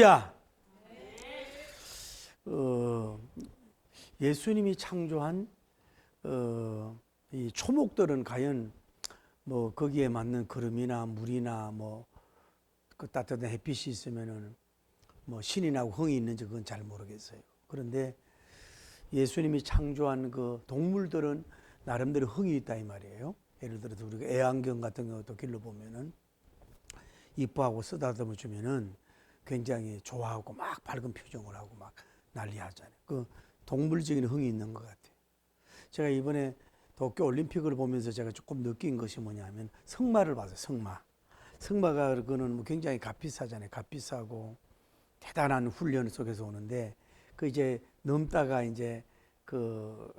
야, 예수님이 창조한 이 초목들은 과연 뭐 거기에 맞는 구름이나 물이나 뭐 그 따뜻한 햇빛이 있으면은 뭐 신이 나고 흥이 있는지 그건 잘 모르겠어요. 그런데 예수님이 창조한 그 동물들은 나름대로 흥이 있다 이 말이에요. 예를 들어서 우리가 애완견 같은 것도 길러 보면은 이뻐하고 쓰다듬어 주면은 굉장히 좋아하고 막 밝은 표정을 하고 막 난리하잖아요. 그 동물적인 흥이 있는 것 같아요. 제가 이번에 도쿄 올림픽을 보면서 제가 조금 느낀 것이 뭐냐면 승마를 봤어요. 승마가 그거는 뭐 굉장히 값비싸잖아요. 값비싸고 대단한 훈련 속에서 오는데 그 이제 넘다가 이제 그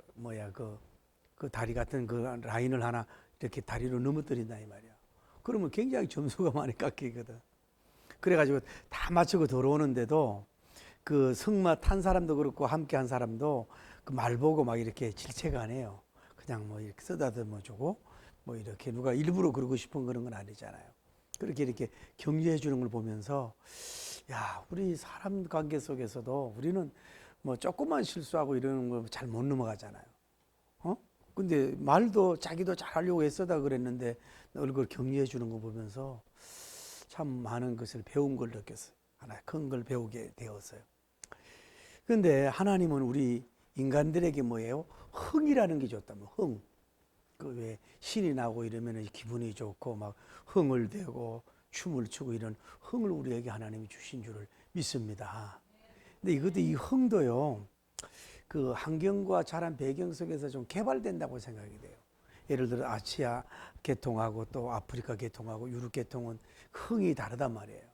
다리 같은 그 라인을 하나 이렇게 다리로 넘어뜨린다 이 말이야. 그러면 굉장히 점수가 많이 깎이거든. 그래가지고 다 마치고 들어오는데도 그 승마 탄 사람도 그렇고 함께 한 사람도 그 말 보고 막 이렇게 질책 안 해요. 그냥 뭐 이렇게 쓰다듬어 주고 뭐 이렇게 누가 일부러 그러고 싶은 그런 건 아니잖아요. 그렇게 이렇게 격려해 주는 걸 보면서 야, 우리 사람 관계 속에서도 우리는 뭐 조금만 실수하고 이러는 거 잘 못 넘어가잖아요. 어? 근데 말도 자기도 잘하려고 애써다 그랬는데 얼굴 격려해 주는 거 보면서 참 많은 것을 배운 걸 느꼈어요. 하나 큰 걸 배우게 되었어요. 그런데 하나님은 우리 인간들에게 뭐예요? 흥이라는 게 좋다면 흥. 그 왜 신이 나고 이러면 기분이 좋고 막 흥을 대고 춤을 추고 이런 흥을 우리에게 하나님이 주신 줄을 믿습니다. 근데 이것도 이 흥도요. 그 환경과 자란 배경 속에서 좀 개발된다고 생각이 돼요. 예를 들어 아시아 계통하고 또 아프리카 계통하고 유럽 계통은 흥이 다르단 말이에요.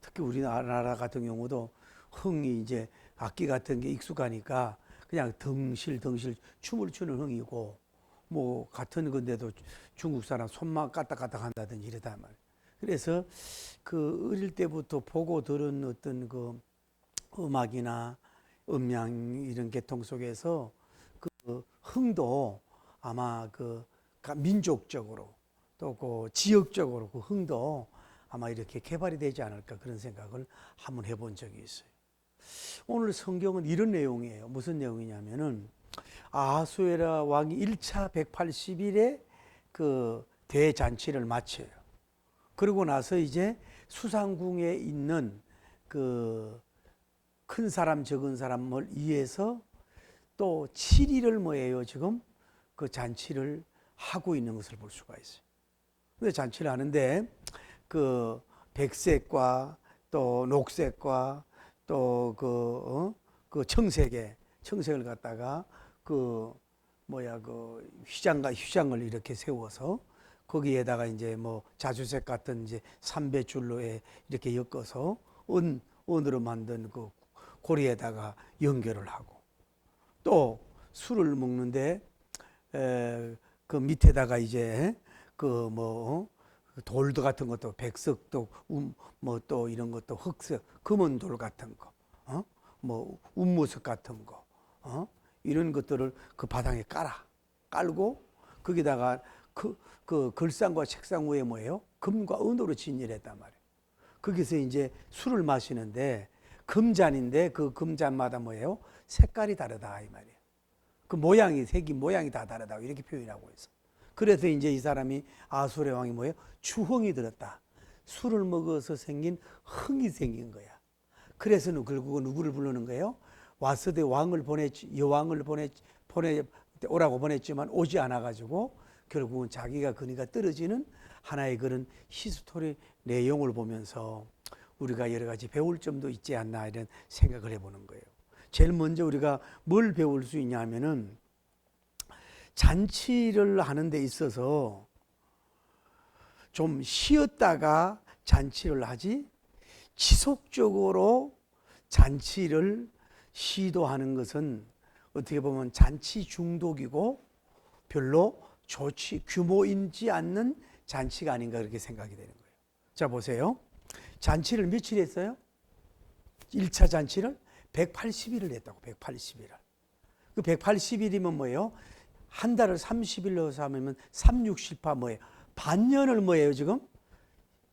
특히 우리나라 같은 경우도 흥이 이제 악기 같은 게 익숙하니까 그냥 덩실 춤을 추는 흥이고 뭐 같은 건데도 중국 사람 손만 까딱까딱 한다든지 이러단 말이에요. 그래서 그 어릴 때부터 보고 들은 어떤 그 음악이나 음양 이런 계통 속에서 그 흥도 아마 그 민족적으로 또 그 지역적으로 그 흥도 아마 이렇게 개발이 되지 않을까 그런 생각을 한번 해본 적이 있어요. 오늘 성경은 이런 내용이에요. 무슨 내용이냐면은 아하수에라 왕이 1차 180일에 그 대잔치를 마쳐요. 그러고 나서 이제 수상궁에 있는 그 큰 사람 적은 사람을 위해서 또 7일을 뭐예요 지금 그 잔치를 하고 있는 것을 볼 수가 있어요. 근데 잔치를 하는데 그 백색과 또 녹색과 또 그 청색을 갖다가 그 휘장을 이렇게 세워서 거기에다가 이제 뭐 자주색 같은 이제 삼배줄로 이렇게 엮어서 은으로 만든 그 고리에다가 연결을 하고 또 술을 먹는데 그 밑에다가 이제 돌도 같은 것도 백석도 뭐 또 이런 것도 흑색 검은 돌 같은 거, 뭐 운무석 같은 거, 이런 것들을 그 바닥에 깔고 거기다가 그 글상과 책상 위에 뭐예요? 금과 은으로 진열했단 말이에요. 거기서 이제 술을 마시는데 금잔인데 그 금잔마다 뭐예요? 색깔이 다르다 이 말이에요. 그 색이 모양이 다 다르다 이렇게 표현하고 있어. 그래서 이제 이 사람이 아수르의 왕이 뭐예요? 추흥이 들었다. 술을 먹어서 생긴 흥이 생긴 거야. 그래서 결국은 누구를 부르는 거예요? 와서대 왕을 여왕을 오라고 보냈지만 오지 않아 가지고 결국은 자기가 그니가 떨어지는 하나의 그런 히스토리 내용을 보면서 우리가 여러 가지 배울 점도 있지 않나 이런 생각을 해보는 거예요. 제일 먼저 우리가 뭘 배울 수 있냐 하면은 잔치를 하는 데 있어서 좀 쉬었다가 잔치를 하지 지속적으로 잔치를 시도하는 것은 어떻게 보면 잔치 중독이고 별로 규모 있지 않는 잔치가 아닌가 그렇게 생각이 되는 거예요. 자 보세요. 잔치를 며칠 했어요? 1차 잔치를 180일을 했다고. 180일을. 그 180일이면 뭐예요? 한 달을 30일로 삼으면 3, 6, 18 뭐예요? 반년을 뭐예요 지금?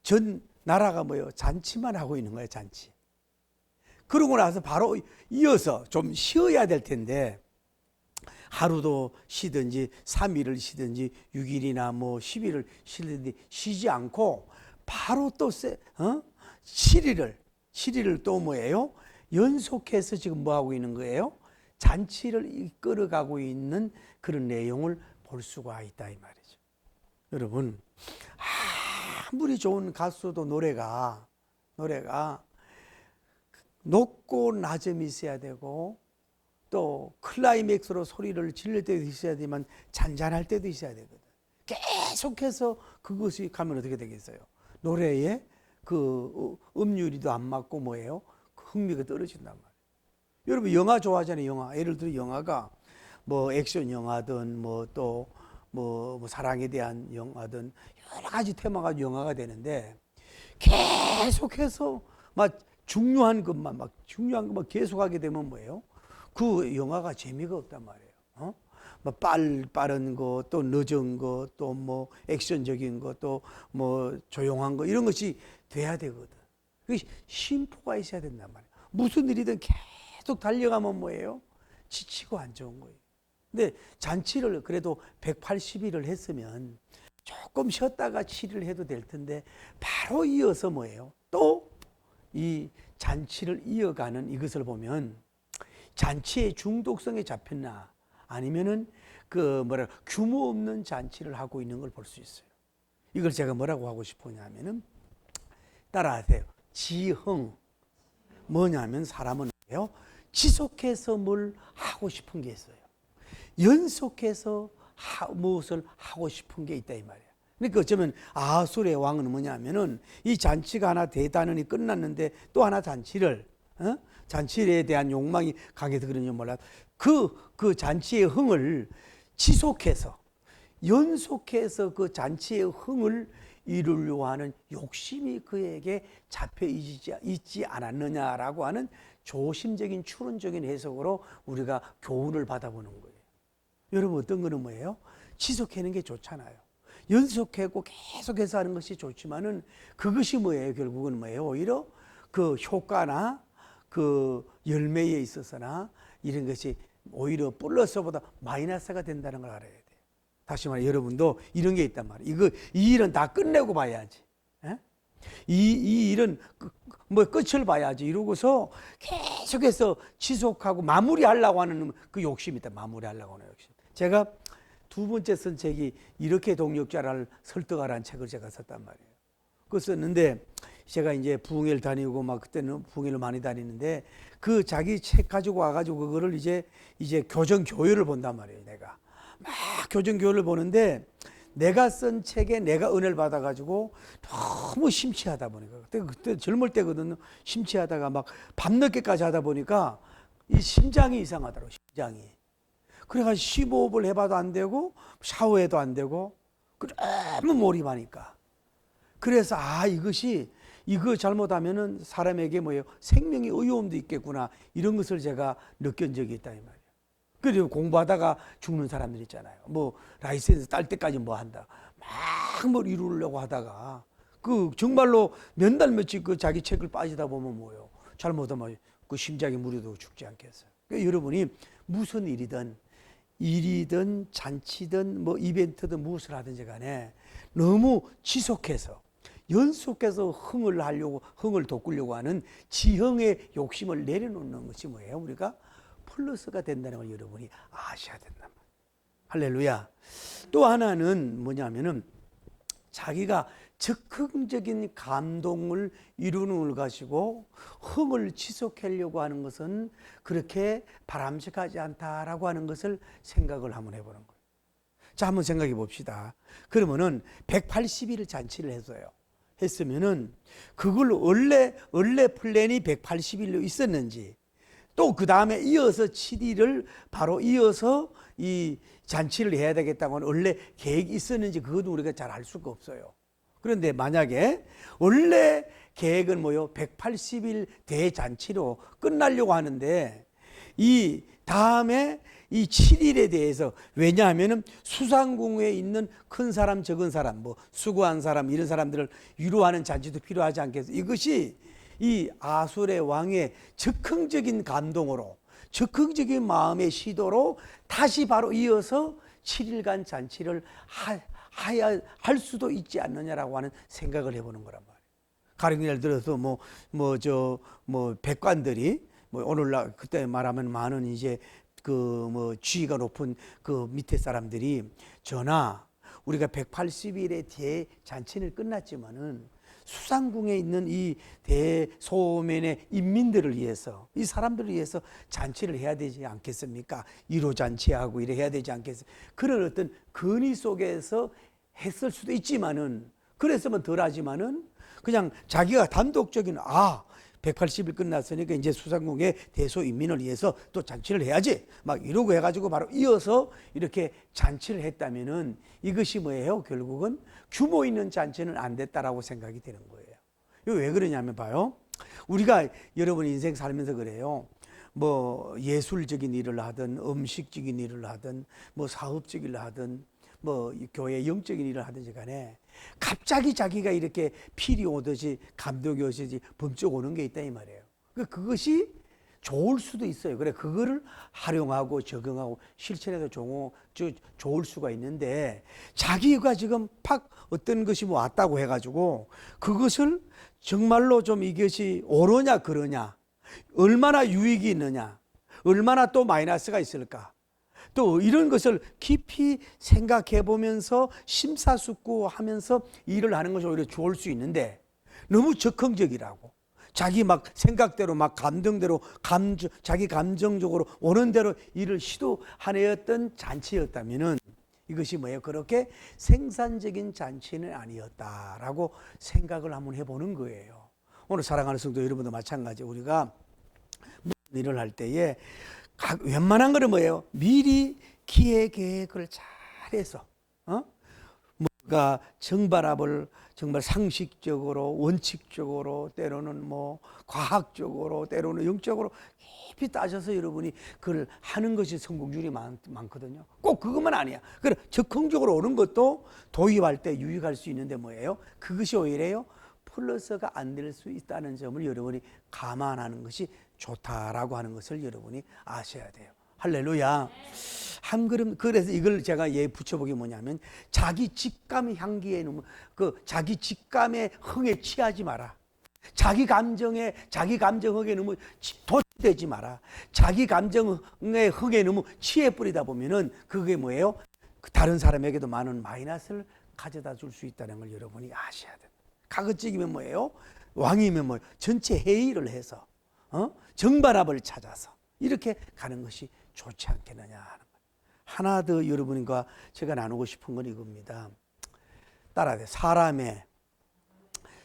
전 나라가 뭐예요? 잔치만 하고 있는 거예요. 잔치. 그러고 나서 바로 이어서 좀 쉬어야 될 텐데 하루도 쉬든지 3일을 쉬든지 6일이나 뭐 10일을 쉬든지 쉬지 않고 바로 또 7일을 또 뭐예요? 연속해서 지금 뭐 하고 있는 거예요? 잔치를 이끌어가고 있는 그런 내용을 볼 수가 있다 이 말이죠. 여러분, 아무리 좋은 가수도 노래가 높고 낮음이 있어야 되고 또 클라이맥스로 소리를 지를 때도 있어야 되지만 잔잔할 때도 있어야 되거든. 계속해서 그것이 가면 어떻게 되겠어요? 노래에 그 음률이도 안 맞고 뭐예요? 그 흥미가 떨어진단 말이에요. 여러분 영화 좋아하잖아요. 영화. 예를 들어 영화가 뭐 액션 영화든 뭐 또 뭐 사랑에 대한 영화든 여러 가지 테마가 영화가 되는데 계속해서 막 중요한 것만 계속하게 되면 뭐예요? 그 영화가 재미가 없단 말이에요. 뭐 빠른 거, 또 늦은 거, 또 뭐 액션적인 거, 또 뭐 조용한 거 이런 것이 돼야 되거든. 심포가 있어야 된단 말이에요. 무슨 일이든 계속 달려가면 뭐예요? 지치고 안 좋은 거예요. 근데 잔치를 그래도 180일을 했으면 조금 쉬었다가 7일 해도 될 텐데 바로 이어서 뭐예요? 또 이 잔치를 이어가는 이것을 보면 잔치의 중독성에 잡혔나 아니면은 그 규모 없는 잔치를 하고 있는 걸 볼 수 있어요. 이걸 제가 뭐라고 하고 싶으냐면은 따라하세요. 지흥. 뭐냐면 사람은 뭐예요? 지속해서 뭘 하고 싶은 게 있어요. 연속해서 무엇을 하고 싶은 게 있다 이 말이에요. 그러니까 어쩌면 아하술의 왕은 뭐냐면은 이 잔치가 하나 대단원이 끝났는데 또 하나 잔치를 잔치에 대한 욕망이 강해서 그런지 몰라도 그 잔치의 흥을 지속해서 연속해서 그 잔치의 흥을 이루려고 하는 욕심이 그에게 잡혀 있지 않았느냐라고 하는 조심적인 추론적인 해석으로 우리가 교훈을 받아보는 거예요. 여러분 어떤 거는 뭐예요? 지속하는 게 좋잖아요. 연속하고 계속해서 하는 것이 좋지만은 그것이 뭐예요? 결국은 뭐예요? 오히려 그 효과나 그 열매에 있어서나 이런 것이 오히려 플러스보다 마이너스가 된다는 걸 알아야 돼요. 다시 말해 여러분도 이런 게 있단 말이에요. 이 일은 다 끝내고 봐야지. 이 일은 뭐 끝을 봐야지 이러고서 계속해서 지속하고 마무리하려고 하는 그 욕심이 있다. 마무리하려고 하는 욕심. 제가 두 번째 쓴 책이 이렇게 동력자를 설득하라는 책을 제가 썼단 말이에요. 그거 썼는데 제가 이제 부흥회를 다니고 막 그때는 부흥회를 많이 다니는데 그 자기 책 가지고 와가지고 그거를 이제 교정 교율을 본단 말이에요. 내가 막 교정 교율을 보는데 내가 쓴 책에 내가 은혜를 받아가지고 너무 심취하다 보니까 그때 젊을 때거든요. 심취하다가 막 밤늦게까지 하다 보니까 이 심장이 이상하더라고. 심장이. 그래가지고 15호흡을 해봐도 안 되고 샤워해도 안 되고 너무 몰입하니까. 그래서 이거 잘못하면은 사람에게 뭐예요? 생명의 의료움도 있겠구나. 이런 것을 제가 느낀 적이 있다 이 말이에요. 그리고 공부하다가 죽는 사람들 있잖아요. 뭐 라이센스 딸 때까지 뭐 한다. 막 뭘 이루려고 하다가 그 정말로 몇 달 며칠 그 자기 책을 빠지다 보면 뭐예요? 잘못하면 그 심장이 무리도 죽지 않겠어요. 그러니까 여러분이 무슨 일이든 잔치든 뭐 이벤트든 무엇을 하든지 간에 너무 지속해서 연속해서 흥을 돋구려고 하는 지형의 욕심을 내려놓는 것이 뭐예요? 우리가 플러스가 된다는 걸 여러분이 아셔야 된단 말이에요. 할렐루야. 또 하나는 뭐냐면은 자기가 즉흥적인 감동을 이루는 걸 가지고 흥을 지속하려고 하는 것은 그렇게 바람직하지 않다라고 하는 것을 생각을 한번 해보는 거예요. 자, 한번 생각해 봅시다. 그러면은 180일 잔치를 했으면은 그걸 원래 플랜이 180일로 있었는지 또 그 다음에 이어서 7일을 바로 이어서 이 잔치를 해야 되겠다고 하는 원래 계획이 있었는지 그것도 우리가 잘 알 수가 없어요. 그런데 만약에 원래 계획은 뭐요? 180일 대잔치로 끝나려고 하는데 이 다음에 이 7일에 대해서 왜냐하면 수상궁에 있는 큰 사람 적은 사람 뭐 수고한 사람 이런 사람들을 위로하는 잔치도 필요하지 않겠어요? 이것이 이 아술의 왕의 즉흥적인 감동으로, 즉흥적인 마음의 시도로 다시 바로 이어서 7일간 잔치를 할 수도 있지 않느냐라고 하는 생각을 해보는 거란 말이에요. 가령 예를 들어서 백관들이 오늘날 그때 말하면 많은 이제 지위가 높은 그 밑에 사람들이 전하, 우리가 180일의 대잔치는 끝났지만은 수상궁에 있는 이 대소면의 인민들을 위해서, 이 사람들을 위해서 잔치를 해야 되지 않겠습니까? 1호 잔치하고 이래 해야 되지 않겠습니까? 그런 어떤 건의 속에서 했을 수도 있지만은, 그랬으면 덜하지만은 그냥 자기가 단독적인 180일 끝났으니까 이제 수상궁의 대소인민을 위해서 또 잔치를 해야지 막 이러고 해가지고 바로 이어서 이렇게 잔치를 했다면은 이것이 뭐예요? 결국은 규모 있는 잔치는 안 됐다라고 생각이 되는 거예요. 이거 왜 그러냐면 봐요. 우리가 여러분 인생 살면서 그래요. 뭐 예술적인 일을 하든 음식적인 일을 하든 뭐 사업적인 일을 하든 뭐 교회 영적인 일을 하든지 간에 갑자기 자기가 이렇게 필이 오듯이 감동이 오듯이 범쩍 오는 게 있다 이 말이에요. 그것이 좋을 수도 있어요. 그래, 그거를 활용하고 적용하고 실천해서 좋을 수가 있는데, 자기가 지금 팍 어떤 것이 왔다고 해가지고 그것을 정말로 좀 이것이 옳으냐 그러냐, 얼마나 유익이 있느냐, 얼마나 또 마이너스가 있을까, 또 이런 것을 깊이 생각해 보면서 심사숙고하면서 일을 하는 것이 오히려 좋을 수 있는데, 너무 적극적이라고 자기 막 생각대로 막 감정대로 자기 감정적으로 오는 대로 일을 시도하였던 잔치였다면은 이것이 뭐예요? 그렇게 생산적인 잔치는 아니었다라고 생각을 한번 해보는 거예요. 오늘 사랑하는 성도 여러분도 마찬가지, 우리가 일을 할 때에 웬만한 거는 뭐예요? 미리 기획 계획을 잘해서 뭔가 정발합을 정말 상식적으로, 원칙적으로, 때로는 뭐 과학적으로, 때로는 영적으로 깊이 따져서 여러분이 그걸 하는 것이 성공률이 많거든요. 꼭 그것만 아니야. 그래, 적극적으로 오는 것도 도입할 때 유익할 수 있는데 뭐예요? 그것이 오히려 플러스가 안 될 수 있다는 점을 여러분이 감안하는 것이 좋다라고 하는 것을 여러분이 아셔야 돼요. 할렐루야. 한 걸음, 그래서 이걸 제가 붙여보기 뭐냐면, 자기 직감 향기에 너무 자기 직감의 흥에 취하지 마라. 자기 감정의 흥에 너무 도취되지 마라. 자기 감정의 흥에 너무 취해버리다 보면은 그게 뭐예요? 다른 사람에게도 많은 마이너스를 가져다 줄 수 있다는 걸 여러분이 아셔야 돼요. 가급적이면 뭐예요? 왕이면 뭐 전체 회의를 해서 정발합을 찾아서 이렇게 가는 것이 좋지 않겠느냐 하는 거예요. 하나 더 여러분과 제가 나누고 싶은 건 이겁니다. 따라야 돼.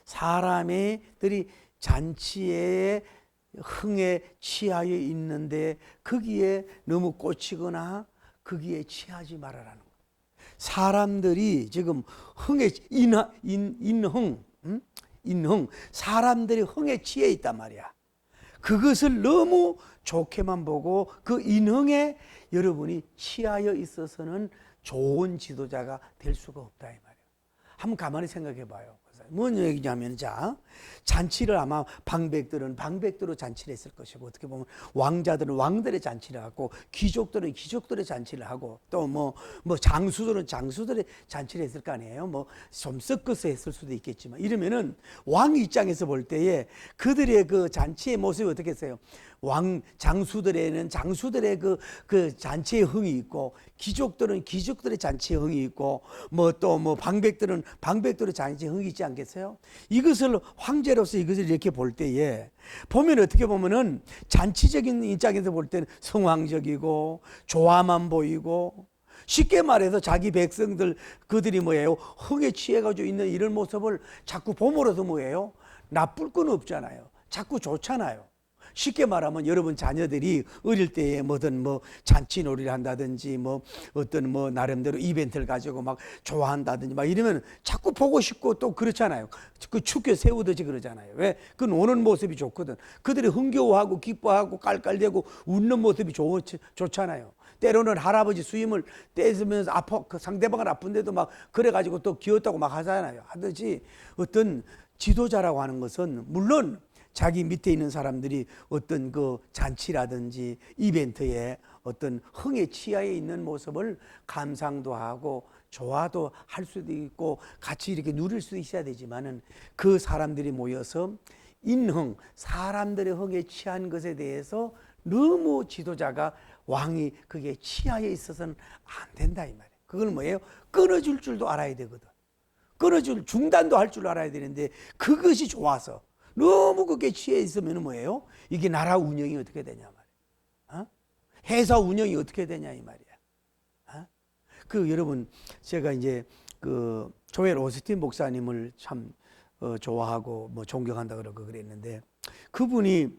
사람들이 잔치의 흥에 취하여 있는데 거기에 너무 꽂히거나 거기에 취하지 말아라는 거예요. 사람들이 지금 흥에 인흥, 사람들이 흥에 취해 있단 말이야. 그것을 너무 좋게만 보고 그 인흥에 여러분이 취하여 있어서는 좋은 지도자가 될 수가 없다 이 말이에요. 한번 가만히 생각해 봐요. 뭔 얘기냐면, 자, 잔치를 아마 방백대로 잔치를 했을 것이고, 어떻게 보면 왕자들은 왕들의 잔치를 하고, 귀족들은 귀족들의 잔치를 하고, 또 뭐 장수들은 장수들의 잔치를 했을 거 아니에요. 뭐 좀 섞어서 했을 수도 있겠지만, 이러면은 왕 입장에서 볼 때에 그들의 그 잔치의 모습이 어떻게 했어요? 장수들에는 장수들의 그 잔치의 흥이 있고, 귀족들은 귀족들의 잔치의 흥이 있고, 방백들은 방백들의 잔치의 흥이 있지 않겠어요? 이것을 황제로서 이것을 이렇게 볼 때에 보면 어떻게 보면은 잔치적인 입장에서 볼 때는 성황적이고 조화만 보이고, 쉽게 말해서 자기 백성들 그들이 뭐예요? 흥에 취해가지고 있는 이런 모습을 자꾸 봄으로서 뭐예요? 나쁠 건 없잖아요. 자꾸 좋잖아요. 쉽게 말하면 여러분 자녀들이 어릴 때에 잔치놀이를 한다든지 어떤 나름대로 이벤트를 가지고 막 좋아한다든지 막 이러면 자꾸 보고 싶고 또 그렇잖아요. 그 축제 세우듯이 그러잖아요. 왜? 그 노는 모습이 좋거든. 그들이 흥겨워하고 기뻐하고 깔깔대고 웃는 모습이 좋잖아요. 때로는 할아버지 수임을 떼으면서 그 상대방은 아픈데도 막 그래가지고 또 귀엽다고 막 하잖아요. 하듯이 어떤 지도자라고 하는 것은 물론 자기 밑에 있는 사람들이 어떤 그 잔치라든지 이벤트에 어떤 흥에 치하에 있는 모습을 감상도 하고 좋아도 할 수도 있고 같이 이렇게 누릴 수 있어야 되지만은 그 사람들이 모여서 인흥, 사람들의 흥에 취한 것에 대해서 너무 지도자가 왕이 그게 치하에 있어서는 안 된다 이 말이에요. 그걸 뭐예요? 끊어줄 줄도 알아야 되거든. 끊어줄 중단도 할 줄 알아야 되는데 그것이 좋아서 너무 그게 취해 있으면 뭐예요? 이게 나라 운영이 어떻게 되냐 말이에요. 회사 운영이 어떻게 되냐 이 말이야. 그 여러분 제가 이제 그 조엘 오스틴 목사님을 참 좋아하고 뭐 존경한다 그러고 그랬는데 그분이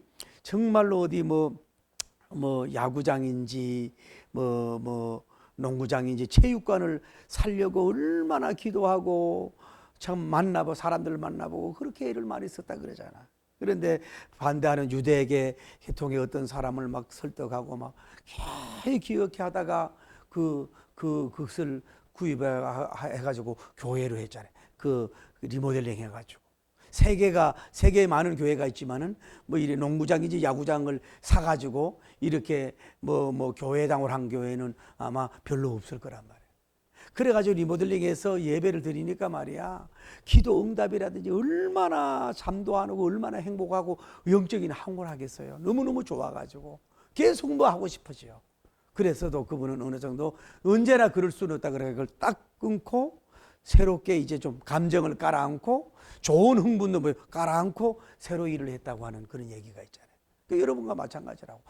정말로 어디 뭐 야구장인지 뭐 농구장인지 체육관을 살려고 얼마나 기도하고 참 만나보고 사람들을 만나보고 그렇게 애를 많이 썼다 그러잖아. 그런데 반대하는 유대계 계통의 어떤 사람을 막 설득하고 막 기억해 하다가 그것을 구입해가지고 교회로 했잖아요. 그 리모델링 해가지고 세계에 많은 교회가 있지만은 뭐 이래 농구장인지 야구장을 사가지고 이렇게 뭐 교회당을 한 교회는 아마 별로 없을 거란 말이에요. 그래가지고 리모델링해서 예배를 드리니까 말이야 기도 응답이라든지 얼마나 잠도 안 오고 얼마나 행복하고 영적인 항원하겠어요. 너무너무 좋아가지고 계속 뭐 하고 싶어져요. 그래서도 그분은 어느 정도 언제나 그럴 수는 없다 그래 그걸 딱 끊고 새롭게 이제 좀 감정을 깔아앉고 좋은 흥분도 뭐 깔아앉고 새로 일을 했다고 하는 그런 얘기가 있잖아요. 그러니까 여러분과 마찬가지라고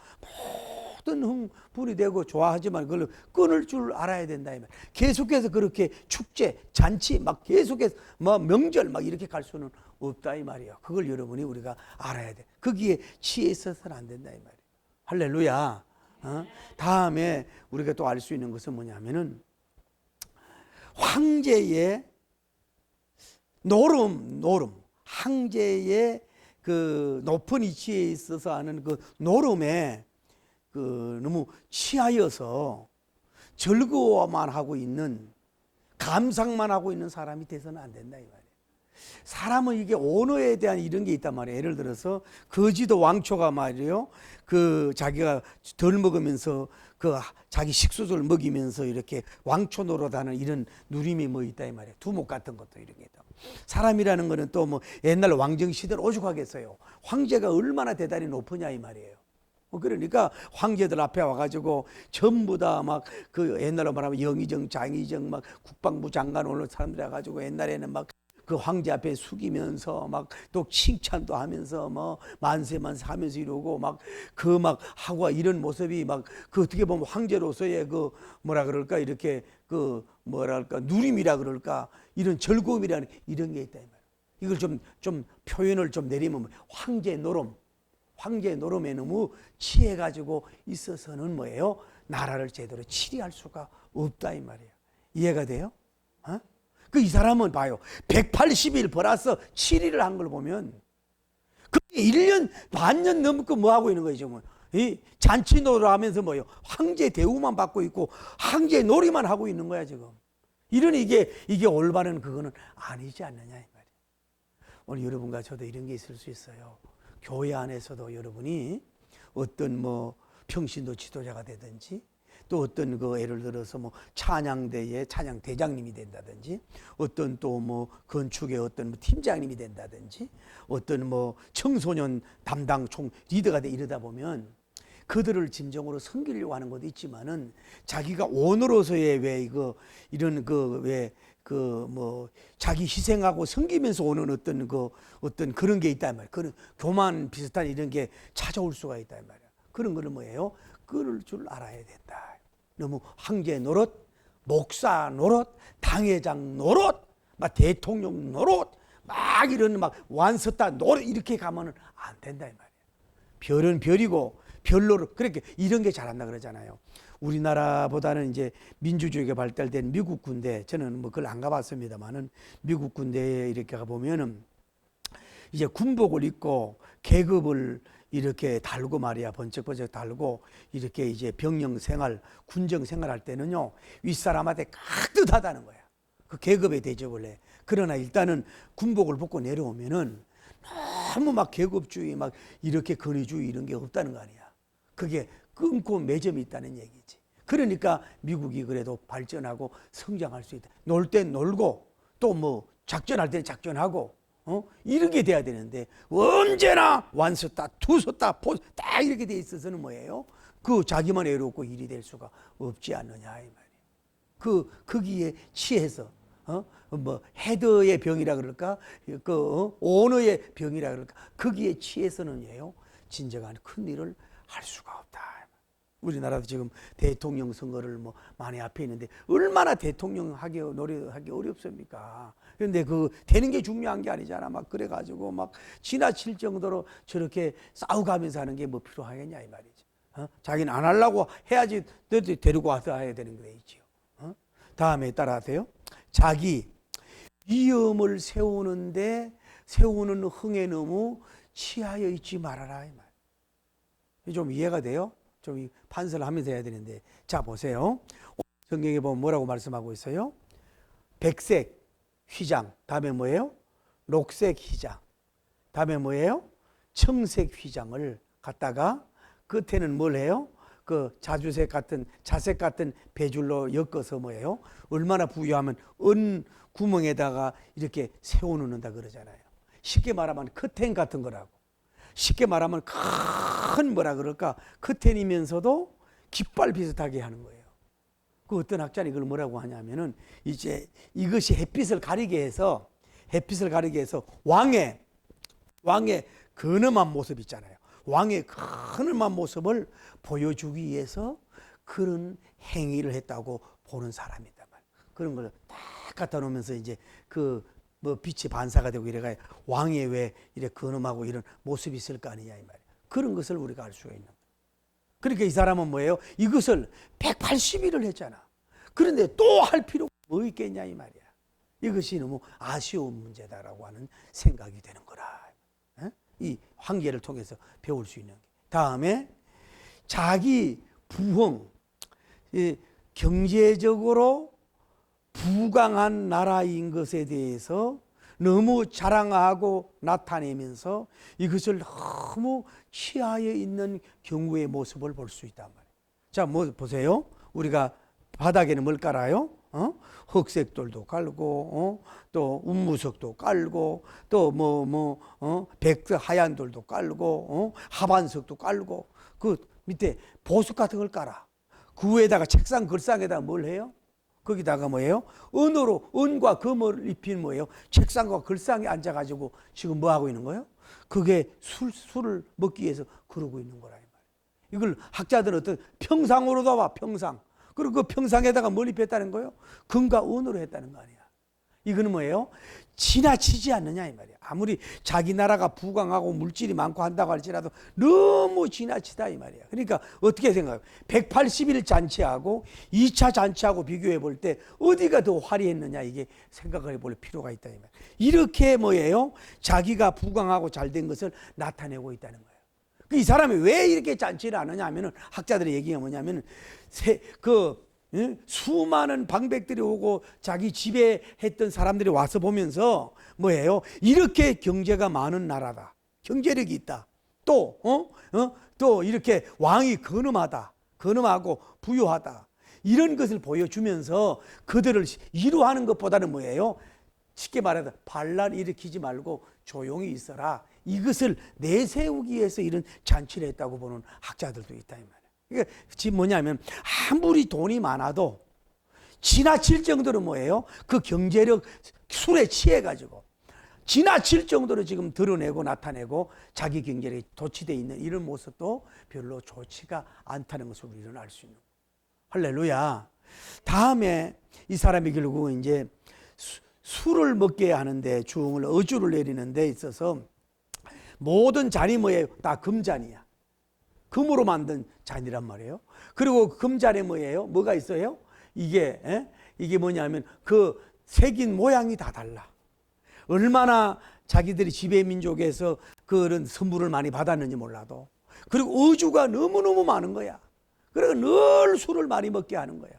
모든 흥분이 되고 좋아하지만 그걸 끊을 줄 알아야 된다 이 말. 계속해서 그렇게 축제, 잔치 막 계속해서 막 명절 막 이렇게 갈 수는 없다 이 말이에요. 그걸 여러분이 우리가 알아야 돼. 거기에 취해 있어서는 안 된다 이 말이에요. 할렐루야. 다음에 우리가 또 알 수 있는 것은 뭐냐면은 황제의 노름, 황제의 그 높은 위치에 있어서 하는 그 노름에 그 너무 취하여서 즐거워만 하고 있는 감상만 하고 있는 사람이 돼서는 안 된다 이 말이에요. 사람은 이게 언어에 대한 이런 게 있단 말이에요. 예를 들어서 거지도 왕초가 말이에요. 그 자기가 덜 먹으면서 그 자기 식수를 먹이면서 이렇게 왕초 노릇하는 이런 누림이 뭐 있다 이 말이에요. 두목 같은 것도 이런 게 있다. 사람이라는 거는 또 뭐 옛날 왕정 시대를 오죽하겠어요. 황제가 얼마나 대단히 높으냐 이 말이에요. 그러니까 황제들 앞에 와가지고 전부 다 막 그 옛날로 말하면 영의정, 장의정 막 국방부 장관 오는 사람들 해가지고 옛날에는 막 그 황제 앞에 숙이면서 막 또 칭찬도 하면서 뭐 만세 하면서 이러고 막 그 막 하고 이런 모습이 막 그 어떻게 보면 황제로서의 그 뭐라 그럴까 이렇게 그 뭐랄까 누림이라 그럴까 이런 즐거움이라는 이런 게 있다 이 말이에요. 이걸 좀 표현을 좀 내리면 황제 노름에 너무 취해가지고 있어서는 뭐예요? 나라를 제대로 치리할 수가 없다 이 말이에요. 이해가 돼요? 이 사람은 봐요. 180일 플러스 7일을 한 걸 보면 그게 1년 반년 넘고 뭐 하고 있는 거죠. 이 잔치 노릇 하면서 뭐예요? 황제 대우만 받고 있고 황제 놀이만 하고 있는 거야 지금. 이러니 이게 올바른 그거는 아니지 않느냐 이 말이에요. 오늘 여러분과 저도 이런 게 있을 수 있어요. 교회 안에서도 여러분이 어떤 뭐 평신도 지도자가 되든지 또 어떤 그 예를 들어서 뭐 찬양대의 찬양 대장님이 된다든지 어떤 또 뭐 건축의 어떤 뭐 팀장님이 된다든지 어떤 뭐 청소년 담당 총 리더가 돼 이러다 보면 그들을 진정으로 섬기려고 하는 것도 있지만은 자기가 오너로서의 왜 이거 이런 그 왜 그 뭐 자기 희생하고 섬기면서 오는 어떤 그런 게 있단 말이야. 그런 교만 비슷한 이런 게 찾아올 수가 있단 말이야. 그런 거는 뭐예요? 끊을 줄 알아야 된다. 너무 황제 노릇, 목사 노릇, 당회장 노릇, 막 대통령 노릇, 막 이런 막 완스타 노릇 이렇게 가면은 안 된다 이 말이야. 별은 별이고 별로로 그렇게 이런 게 잘한다 그러잖아요. 우리나라보다는 이제 민주주의가 발달된 미국 군대, 저는 뭐 그걸 안 가봤습니다만은 미국 군대에 이렇게 가보면은 이제 군복을 입고 계급을 이렇게 달고 말이야 번쩍번쩍 달고 이렇게 이제 병영 생활, 군정 생활할 때는요 윗사람한테 깍듯하다는 거야. 그 계급에 대접을 해. 그러나 일단은 군복을 벗고 내려오면은 너무 막 계급주의, 막 이렇게 권위주의 이런 게 없다는 거 아니야. 그게 끊고 매점이 있다는 얘기지. 그러니까 미국이 그래도 발전하고 성장할 수 있다. 놀 땐 놀고 또 뭐 작전할 땐 작전하고 이렇게 돼야 되는데 언제나 원스타, 투스타, 딱 이렇게 돼 있어서는 뭐예요? 그 자기만 애롭고 일이 될 수가 없지 않느냐 이 말이에요. 거기에 취해서 뭐 헤드의 병이라 그럴까, 오너의 병이라 그럴까, 거기에 취해서는요 진정한 큰 일을 할 수가 없다. 우리나라도 지금 대통령 선거를 뭐 많이 앞에 있는데 얼마나 대통령 노력하기 어렵습니까? 그런데 되는 게 중요한 게 아니잖아. 막 그래가지고 막 지나칠 정도로 저렇게 싸우가면서 하는 게 뭐 필요하겠냐 이 말이지. 자기는 안 하려고 해야지 너도 데리고 와서 해야 되는 거 있지요. 다음에 따라하세요. 자기 위험을 세우는 흥에 너무 취하여 있지 말아라 이 말. 좀 이해가 돼요? 좀 판서를 하면서 해야 되는데, 자 보세요. 성경에 보면 뭐라고 말씀하고 있어요? 백색 휘장, 다음에 뭐예요? 녹색 휘장, 다음에 뭐예요? 청색 휘장을 갖다가 끝에는 뭘 해요? 그 자색 같은 배줄로 엮어서 뭐예요? 얼마나 부유하면 은 구멍에다가 이렇게 세워놓는다 그러잖아요. 쉽게 말하면 커튼 같은 거라고. 쉽게 말하면 큰 뭐라 그럴까, 커튼이면서도 깃발 비슷하게 하는 거예요. 그 어떤 학자는 이걸 뭐라고 하냐면은 이제 이것이 햇빛을 가리게 해서 왕의 근엄한 모습 있잖아요. 왕의 근엄한 모습을 보여주기 위해서 그런 행위를 했다고 보는 사람이다 말. 그런 걸 딱 갖다 놓으면서 이제 뭐 빛이 반사가 되고 이래가 왕의 왜 이래 근엄하고 이런 모습이 있을 거 아니냐 이 말이야. 그런 것을 우리가 알 수가 있는 거야. 그러니까 이 사람은 뭐예요? 이것을 180일을 했잖아. 그런데 또 할 필요가 뭐 있겠냐 이 말이야. 이것이 너무 아쉬운 문제다라고 하는 생각이 되는 거라. 이 환계를 통해서 배울 수 있는 게. 다음에 자기 부흥, 경제적으로 부강한 나라인 것에 대해서 너무 자랑하고 나타내면서 이것을 너무 취하여 있는 경우의 모습을 볼 수 있단 말이에요. 자, 뭐 보세요. 우리가 바닥에는 뭘 깔아요? 흑색돌도 깔고, 또 운무석도 깔고, 또 백색 하얀 돌도 깔고, 하반석도 깔고, 그 밑에 보석 같은 걸 깔아. 그 위에다가 책상 걸상에다가 뭘 해요? 거기다가 뭐예요? 은과 금을 입힌 뭐예요? 책상과 걸상에 앉아가지고 지금 뭐 하고 있는 거예요? 그게 술을 먹기 위해서 그러고 있는 거라 이 말이에요. 이걸 학자들은 어떤 평상으로도 봐, 평상. 그리고 그 평상에다가 뭘 입혔다는 거예요? 금과 은으로 했다는 거 아니야. 이거는 뭐예요? 지나치지 않느냐 이 말이야. 아무리 자기 나라가 부강하고 물질이 많고 한다고 할지라도 너무 지나치다 이 말이야. 그러니까 어떻게 생각해요? 180일 잔치하고 2차 잔치하고 비교해 볼 때 어디가 더 화려했느냐 이게 생각을 해볼 필요가 있다 이 말이야. 이렇게 뭐예요? 자기가 부강하고 잘된 것을 나타내고 있다는 거예요. 이 사람이 왜 이렇게 잔치를 하느냐 하면은 학자들의 얘기가 뭐냐면은 수많은 방백들이 오고 자기 집에 했던 사람들이 와서 보면서 뭐예요? 이렇게 경제가 많은 나라다. 경제력이 있다. 또 이렇게 왕이 근엄하고 부유하다. 이런 것을 보여주면서 그들을 이루하는 것보다는 뭐예요? 쉽게 말해서 반란 일으키지 말고 조용히 있어라. 이것을 내세우기 위해서 이런 잔치를 했다고 보는 학자들도 있다 이 말이에요. 그러니까 지금 뭐냐면 아무리 돈이 많아도 지나칠 정도로 뭐예요? 그 경제력 술에 취해가지고 지나칠 정도로 지금 드러내고 나타내고 자기 경제력이 도취되어 있는 이런 모습도 별로 좋지가 않다는 것을 우리는 알 수 있는 거예요. 할렐루야. 다음에 이 사람이 결국은 이제 술을 먹게 하는데 주응을 어주를 내리는 데 있어서 모든 잔이 뭐예요? 다 금잔이야. 금으로 만든 잔이란 말이에요. 그리고 금잔에 뭐예요? 뭐가 있어요? 이게 뭐냐면 그 새긴 모양이 다 달라. 얼마나 자기들이 지배 민족에서 그런 선물을 많이 받았는지 몰라도. 그리고 어주가 너무너무 많은 거야. 그래서 늘 술을 많이 먹게 하는 거야.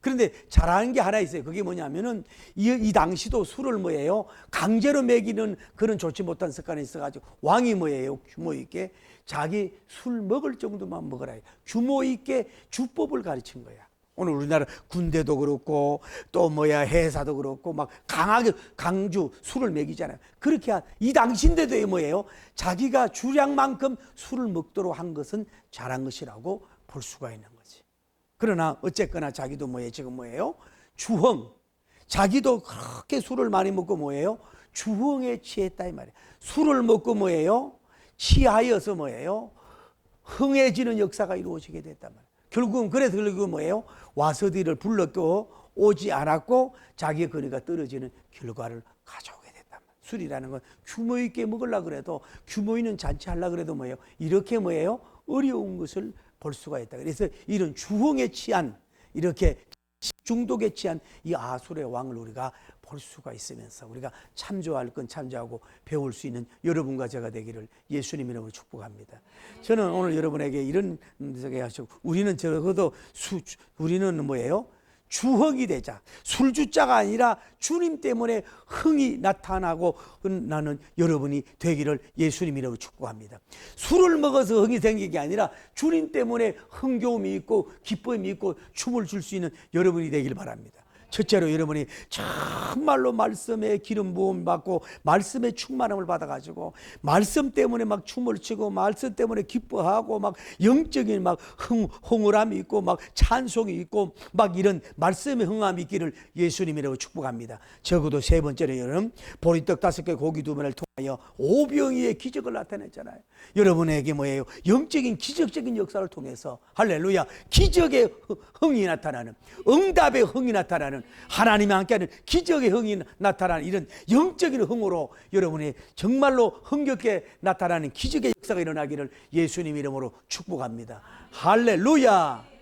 그런데 잘하는 게 하나 있어요. 그게 뭐냐면은 이 당시도 술을 뭐예요? 강제로 먹이는 그런 좋지 못한 습관이 있어가지고 왕이 뭐예요? 규모 있게 자기 술 먹을 정도만 먹으라. 규모 있게 주법을 가르친 거야. 오늘 우리나라 군대도 그렇고 또 회사도 그렇고 막 강하게 강주 술을 먹이잖아요. 그렇게 이 당시인데도 뭐예요? 자기가 주량만큼 술을 먹도록 한 것은 잘한 것이라고 볼 수가 있는 거지. 그러나 어쨌거나 자기도 지금 주흥. 자기도 그렇게 술을 많이 먹고 주흥에 취했다 이 말이에요. 술을 먹고 취하여서 흥해지는 역사가 이루어지게 됐단 말이에요. 결국은 그래서 와서디를 불렀고 오지 않았고 자기의 거리가 떨어지는 결과를 가져오게 됐단 말이에요. 술이라는 건 규모 있게 먹으려고 그래도 규모 있는 잔치하려고 그래도 이렇게 어려운 것을 볼 수가 있다. 그래서 이런 주흥에 취한 이렇게 중독에 취한 이 아술의 왕을 우리가 볼 수가 있으면서 우리가 참조할 건 참조하고 배울 수 있는 여러분과 제가 되기를 예수님 이름으로 축복합니다. 저는 오늘 여러분에게 이런 소개 하시고 우리는 적어도 우리는 주흥이 되자. 술주자가 아니라 주님 때문에 흥이 나타나고 나는 여러분이 되기를 예수님 이름으로 축복합니다. 술을 먹어서 흥이 생긴 게 아니라 주님 때문에 흥겨움이 있고 기쁨이 있고 춤을 출 수 있는 여러분이 되기를 바랍니다. 첫째로 여러분이 정말로 말씀에 기름 부음 받고 말씀의 충만함을 받아가지고 말씀 때문에 막 춤을 추고 말씀 때문에 기뻐하고 막 영적인 막 흥얼함이 있고 막 찬송이 있고 막 이런 말씀의 흥함이 있기를 예수님이라고 축복합니다. 적어도 세 번째로 여러분 보리떡 5개 고기 2번을 통하여 오병이의 기적을 나타냈잖아요. 여러분에게 영적인 기적적인 역사를 통해서 할렐루야 기적의 흥이 나타나는 응답의 흥이 나타나는 하나님이 함께하는 기적의 흥이 나타나는 이런 영적인 흥으로 여러분이 정말로 흥겹게 나타나는 기적의 역사가 일어나기를 예수님 이름으로 축복합니다. 할렐루야.